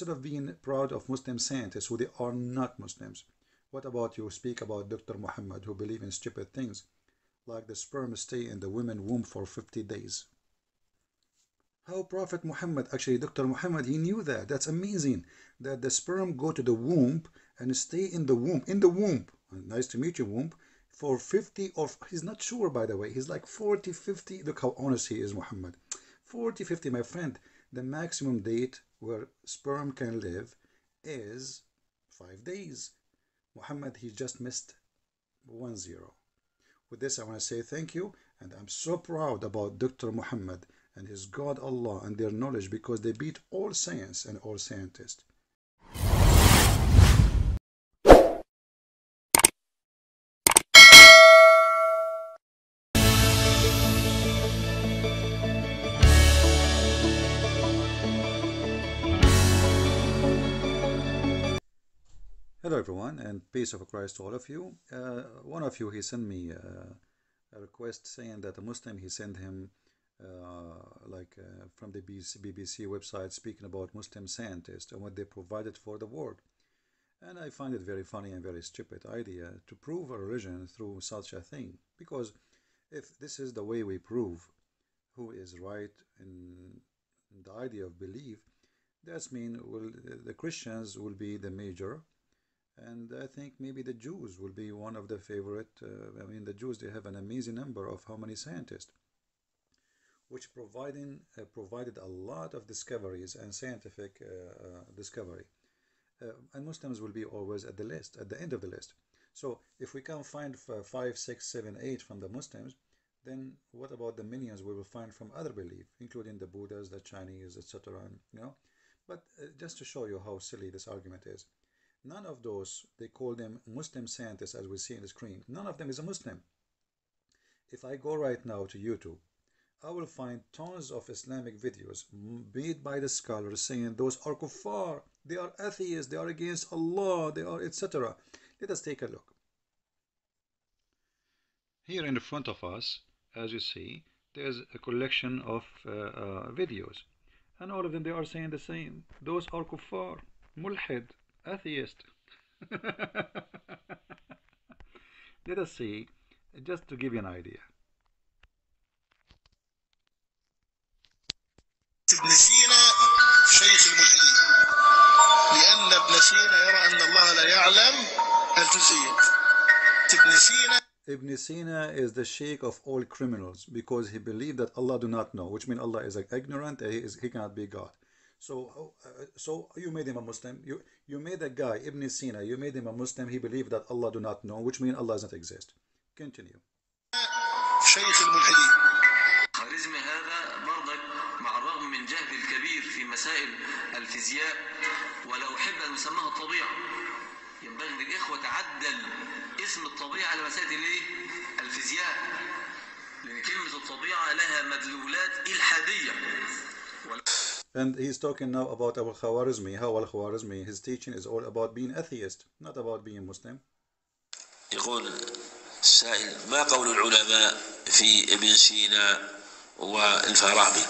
instead of being proud of Muslim scientists who they are not Muslims, what about you speak about Dr. Muhammad, who believe in stupid things like the sperm stay in the woman's womb for 50 days? How Prophet Muhammad, actually Dr. Muhammad, he knew that. That's amazing, that the sperm go to the womb and stay in the womb, nice to meet you, womb, for 50, or he's not sure, by the way, he's like 40, 50, look how honest he is, Muhammad. 40, 50, my friend, the maximum date where sperm can live is 5 days. Muhammad, he just missed 1 0. With this, I want to say thank you, and I'm so proud about Dr. Muhammad and his God Allah and their knowledge, because they beat all science and all scientists. Hello everyone, and peace of Christ to all of you. One of you, he sent me a request saying that a Muslim, he sent him from the BBC website, speaking about Muslim scientists and what they provided for the world. And I find it very funny and very stupid idea to prove a religion through such a thing, because if this is the way we prove who is right in the idea of belief, that's mean the Christians will be the major. And I think maybe the Jews will be one of the favorite. The Jews, they have an amazing number of how many scientists, which provided a lot of discoveries and scientific discovery. And Muslims will be always at the list, at the end of the list. So if we can find 5, 6, 7, 8 from the Muslims, then what about the millions we will find from other belief, including the Buddhas, the Chinese, etc. But just to show you how silly this argument is. None of those, they call them Muslim scientists, as we see on the screen, none of them is a Muslim. If I go right now to YouTube, I will find tons of Islamic videos made by the scholars saying those are kuffar, they are atheists, they are against Allah, they are etc. Let us take a look. Here in front of us, as you see, there's a collection of videos, and all of them, they are saying the same. Those are kuffar, mulhid, atheist. Let us see, just to give you an idea. ابن سينا شيخ الملحدين لأن ابن سينا يرى أن الله لا يعلم الجزئيات. Ibn Sina is the sheikh of all criminals, because he believed that Allah do not know, which means Allah is ignorant, he cannot be God. So you made him a Muslim. You made a guy, Ibn Sina, you made him a Muslim. He believed that Allah do not know, which means Allah does not exist. Continue. شيخ الملحدين. خوارزمي هذا برضك مع الرغم من جهل الكبير في مسائل الفيزياء ولا أحب أن أسميها الطبيعة. ينبغي للإخوة تعدل اسم الطبيعة على مسائل الفيزياء، لأن كلمة الطبيعة لها مدلولات إلحادية. And he's talking now about Al-Khwarizmi, how Al-Khwarizmi, his teaching is all about being atheist, not about being Muslim. يقول السائل ما قول العلماء في ابن سينا والفارابي.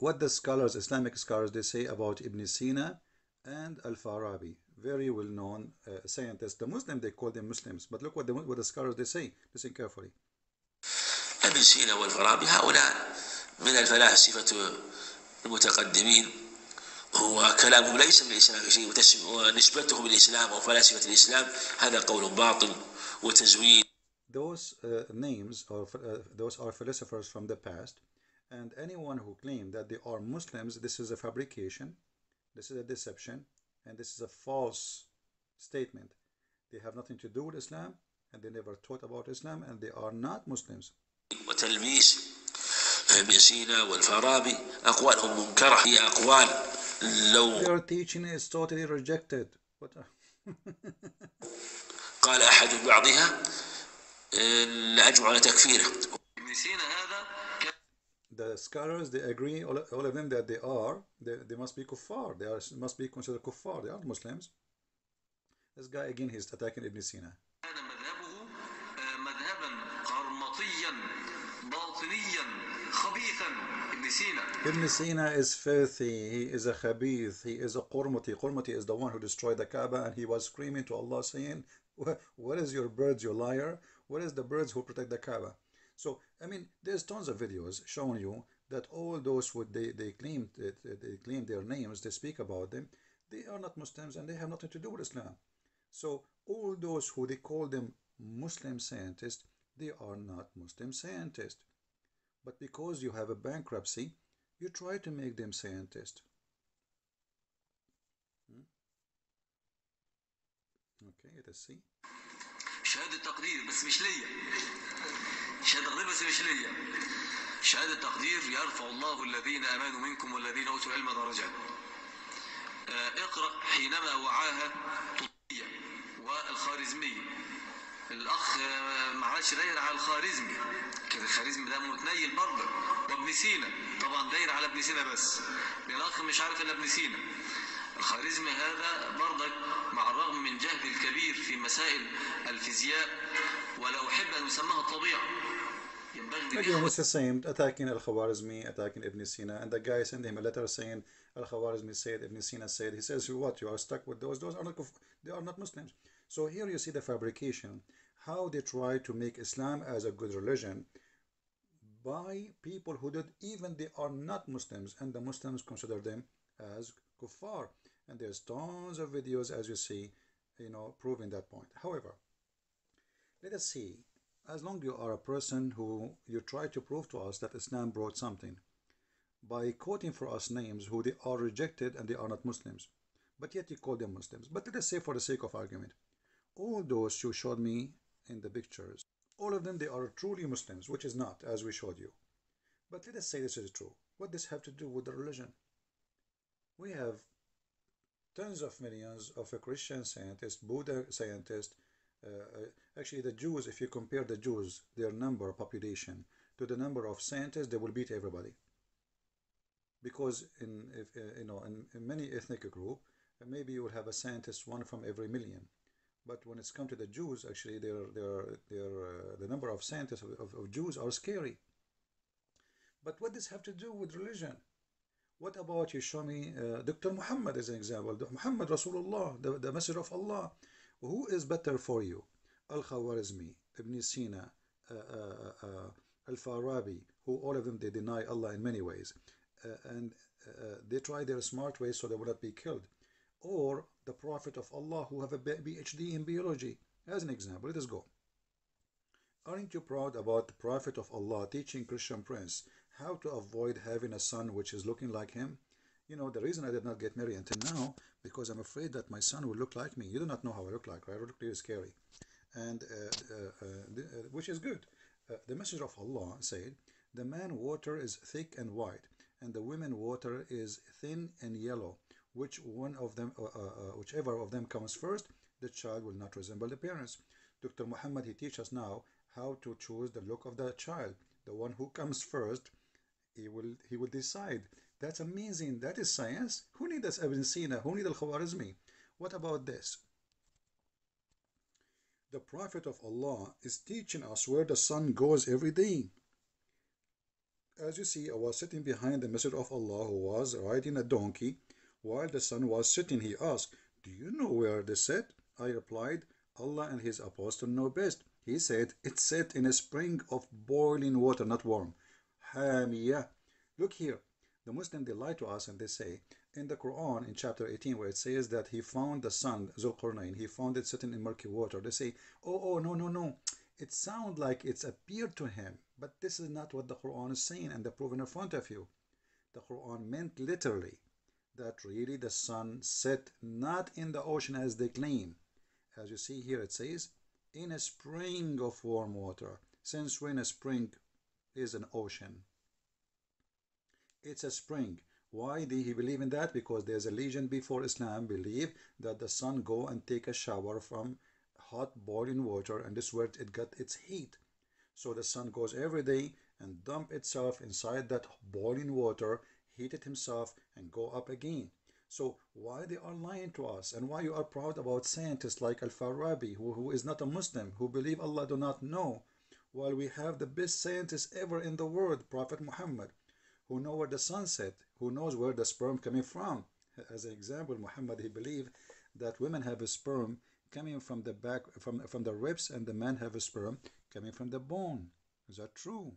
What the scholars, Islamic scholars, they say about Ibn Sina and Al-Farabi, very well-known scientists. The Muslim, they call them Muslims, but look what the scholars, they say. Listen carefully. ابن سينا والفارابي هؤلاء من الفلاسفة المتقدمين، هو كلامهم ليس من الإسلام في شيء، ونسبتهم للإسلام أو فلاسفة الإسلام هذا قول باطل وتزويد. Those names, or those are philosophers from the past, and anyone who claims that they are Muslims, this is a fabrication, this is a deception, and this is a false statement. They have nothing to do with Islam, and they never taught about Islam, and they are not Muslims. وتلميس ابن سينا والفارابي أقوالهم منكرة، هي أقوال لو their teaching is totally rejected. قال أحد بعضها لأجمع على تكفيره. ابن سينا هذا The scholars, they agree, all of them, that they must be kuffar, must be considered kuffar, they are Muslims. This guy again, he's attacking Ibn Sina. كان مذهبه مذهبا قرمطيا باطنيا خبيثا ابن سينا. Ibn Sina is filthy, he is a khabith, he is a qurmati. Qurmati is the one who destroyed the Kaaba, and he was screaming to Allah saying, what is your birds, you liar? What is the birds who protect the Kaaba? So, I mean, there's tons of videos showing you that all those who they claim their names, they speak about them, they are not Muslims and they have nothing to do with Islam. So all those who they call them Muslim scientists, they are not Muslim scientists. But because you have a bankruptcy, you try to make them scientists. Okay, let us see. شهادة تقدير بس مش ليا. شهادة تقدير بس مش ليا. شهادة تقدير يرفع الله الذين آمنوا منكم والذين أوتوا العلم درجات. اقرأ حينما وعاها طبية والخارزمية. الأخ معلش داير على الخارزمي. كده الخارزمي ده متنيل برضه. وابن سينا طبعا داير على ابن سينا بس. الأخ مش عارف إلا ابن سينا. الخارزمي هذا برضك مع الرغم من جهد الكبير في مسائل الفيزياء ولا أحب أن يسمىها الطبيعة. Again, it's the same, attacking Al-Khwarizmi, attacking Ibn Sina, and the guy sent him a letter saying Al-Khwarizmi said, Ibn Sina said. He says, what, you are stuck with those are not, they are not Muslims. So here you see the fabrication, how they try to make Islam as a good religion by people who did, even they are not Muslims, and the Muslims consider them as kuffar. And there's tons of videos, as you see, proving that point. However, let us see, as long as you are a person who you try to prove to us that Islam brought something by quoting for us names who they are rejected and they are not Muslims, but yet you call them Muslims. But let us say, for the sake of argument, all those you showed me in the pictures, all of them, they are truly Muslims, which is not, as we showed you. But let us say this is true. What does this have to do with the religion? We have tens of millions of Christian scientists, Buddha scientists. Actually, the Jews, if you compare the Jews, their number, population, to the number of scientists, they will beat everybody. Because in many ethnic group, maybe you will have a scientist, one from every million. But when it's come to the Jews, actually, the number of scientists of Jews are scary. But what does this have to do with religion? What about you show me Dr. Muhammad as an example? Muhammad Rasulullah, the Messenger of Allah. Who is better for you? Al-Khwarizmi, Ibn Sina, Al-Farabi, who all of them, they deny Allah in many ways. And they try their smart ways so they will not be killed. Or the Prophet of Allah who have a PhD in biology. As an example, let us go. Aren't you proud about the Prophet of Allah teaching Christian prince how to avoid having a son which is looking like him? The reason I did not get married until now, because I'm afraid that my son will look like me. You do not know how I look like, right? I look really scary. And which is good. The Messenger of Allah said, the man water is thick and white, and the women water is thin and yellow. Whichever of them comes first, the child will not resemble the parents. Dr. Muhammad, he teaches us now how to choose the look of the child. The one who comes first, he will decide. That's amazing. That is science. Who needs Ibn Sina? Who needs Al-Khwarizmi? What about this? The Prophet of Allah is teaching us where the sun goes every day. As you see, I was sitting behind the Messenger of Allah who was riding a donkey while the sun was setting. He asked, do you know where they set? I replied, Allah and his apostle know best. He said, it's set in a spring of boiling water, not warm. Hanya. Look here. The Muslims, they lie to us and they say, in the Quran, in chapter 18, where it says that he found the sun, Zulqarnain, he found it sitting in murky water. They say, oh, no. It sounds like it's appeared to him. But this is not what the Quran is saying, and they're proving in front of you. The Quran meant literally that really the sun set not in the ocean as they claim. As you see here, it says, in a spring of warm water. Since when a spring is an ocean? It's a spring. Why did he believe in that? Because there's a legend before Islam believed that the sun go and take a shower from hot boiling water, and this is where it got its heat. So the sun goes every day and dump itself inside that boiling water, heat it himself, and go up again. So why they are lying to us, and why you are proud about scientists like Al-Farabi, who is not a Muslim, who believe Allah do not know? while we have the best scientist ever in the world, Prophet Muhammad, who knows where the sun set, who knows where the sperm coming from. As an example, Muhammad, he believed that women have a sperm coming from the back, from the ribs, and the men have a sperm coming from the bone. Is that true?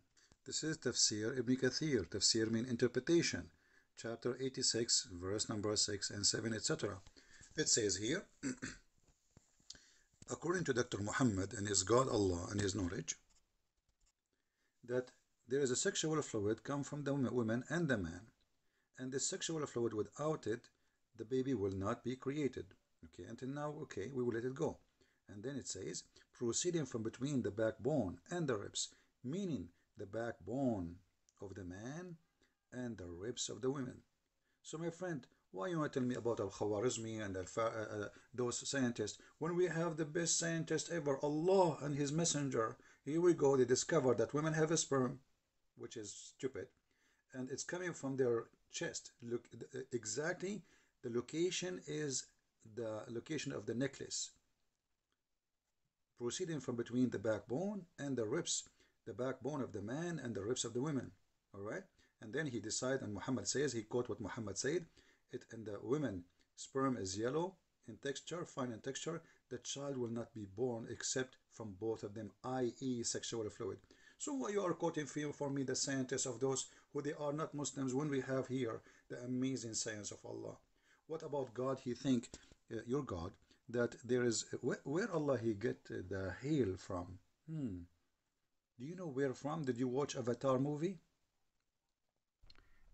This is Tafsir Ibn Kathir. Tafsir means interpretation. Chapter 86, verse number 6 and 7, etc. It says here, according to Dr. Muhammad and his God Allah and his knowledge, that there is a sexual fluid come from the woman and the man, and this sexual fluid, without it, the baby will not be created. Okay, until now, okay, we will let it go. And then it says, proceeding from between the backbone and the ribs, meaning the backbone of the man and the ribs of the women. So my friend, why you want to tell me about Al-Khwarizmi and those scientists when we have the best scientist ever, Allah and his messenger? Here we go, they discovered that women have a sperm, which is stupid, and it's coming from their chest. Look, exactly the location is the location of the necklace, proceeding from between the backbone and the ribs, the backbone of the man and the ribs of the women. All right, and then he decided, and Muhammad says, he quote what Muhammad said, it in the women sperm is yellow in texture, fine in texture, the child will not be born except from both of them, i.e. sexual fluid. So why you are quoting for me the scientists of those who they are not Muslims when we have here the amazing science of Allah? What about God? He think, your God, that there is, where Allah he get the hail from? Do you know where from? Did you watch Avatar movie?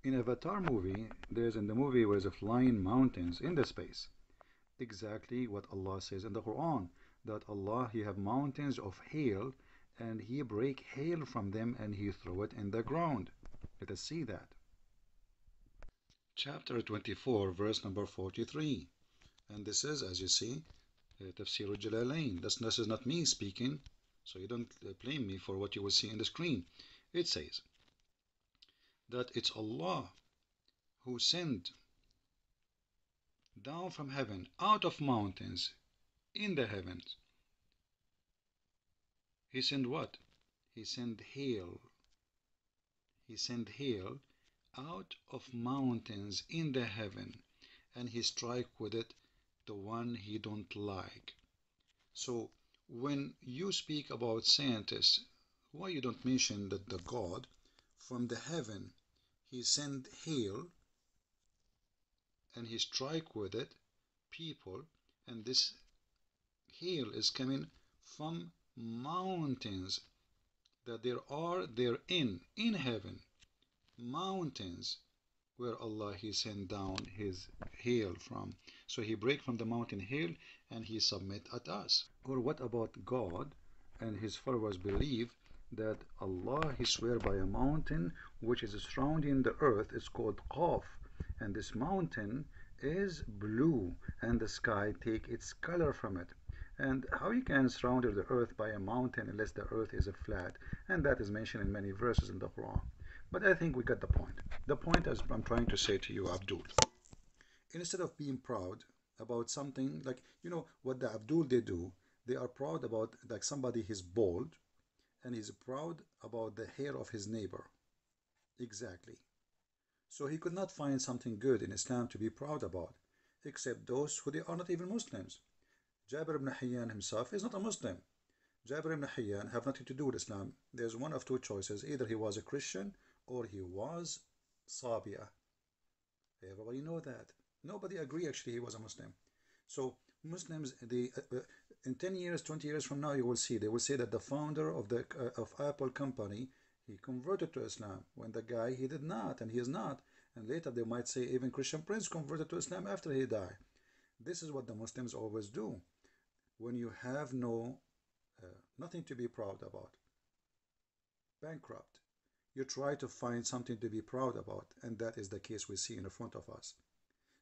In Avatar movie, there's in the movie where there's flying mountains in the space. Exactly what Allah says in the Quran, that Allah he have mountains of hail, and he break hail from them and he throw it in the ground. Let us see that. Chapter 24, verse number 43. And this is, as you see, Tafsir al-Jalalain. This is not me speaking, so you don't blame me for what you will see in the screen. It says that it's Allah who sent down from heaven, out of mountains, in the heavens. He sent what? He sent hail. He sent hail out of mountains in the heaven, and he strike with it the one he don't like. So when you speak about scientists, why you don't mention that the God from the heaven he sent hail and he strike with it people, and this hail is coming from mountains that there are therein in heaven, mountains where Allah he sent down his hail from. So he break from the mountain hail and he submit at us. Or what about God and his followers believe that Allah he swear by a mountain which is surrounding the earth. It's called Qaf, and this mountain is blue and the sky take its color from it. And how you can surround the earth by a mountain unless the earth is a flat? And that is mentioned in many verses in the Quran. But I think we got the point. The point is I'm trying to say to you, Abdul, instead of being proud about something like, you know, what the Abdul they do, they are proud about, like somebody is bald and he's proud about the hair of his neighbor. Exactly. So he could not find something good in Islam to be proud about, except those who they are not even Muslims. Jabir ibn Hayyan himself is not a Muslim. Jabir ibn Hayyan have nothing to do with Islam. There's one of two choices. Either he was a Christian or he was Sabi'ah. Everybody know that. Nobody agree actually he was a Muslim. So Muslims, in 10 years, 20 years from now, you will see, they will say that the founder of the of Apple company, he converted to Islam, when the guy, he did not, and he is not. And later they might say even Christian Prince converted to Islam after he died. This is what the Muslims always do. When you have nothing to be proud about, bankrupt, you try to find something to be proud about, and that is the case we see in front of us.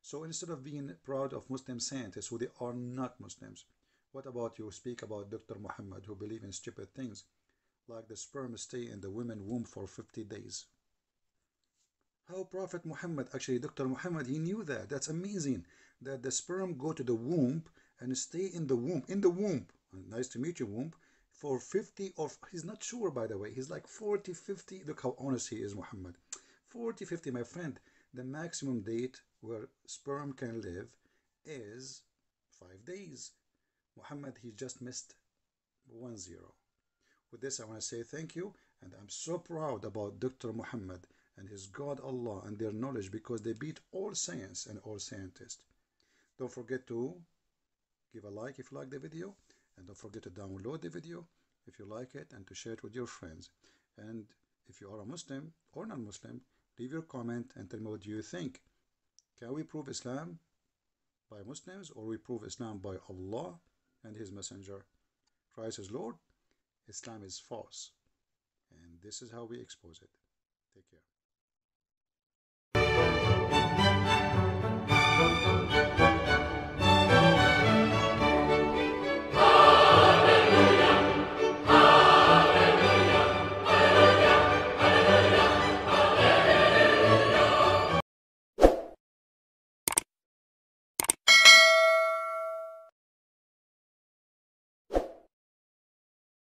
So instead of being proud of Muslim scientists who they are not Muslims, what about you speak about Dr. Muhammad who believe in stupid things like the sperm stay in the women's womb for 50 days? How Prophet Muhammad, actually Dr. Muhammad, he knew that. That's amazing, that the sperm go to the womb and stay in the womb, nice to meet you womb, for 50, or he's not sure, by the way, he's like 40, 50. Look how honest he is, Muhammad. 40, 50, my friend. The maximum date where sperm can live is 5 days. Muhammad, he just missed 1 0. With this, I want to say thank you, and I'm so proud about Dr. Muhammad and his God Allah and their knowledge, because they beat all science and all scientists. Don't forget to give a like if you like the video, and don't forget to download the video if you like it, and to share it with your friends. And if you are a Muslim or non-Muslim, leave your comment and tell me what you think. Can we prove Islam by Muslims, or we prove Islam by Allah and His Messenger? Christ is Lord, Islam is false, and this is how we expose it. Take care.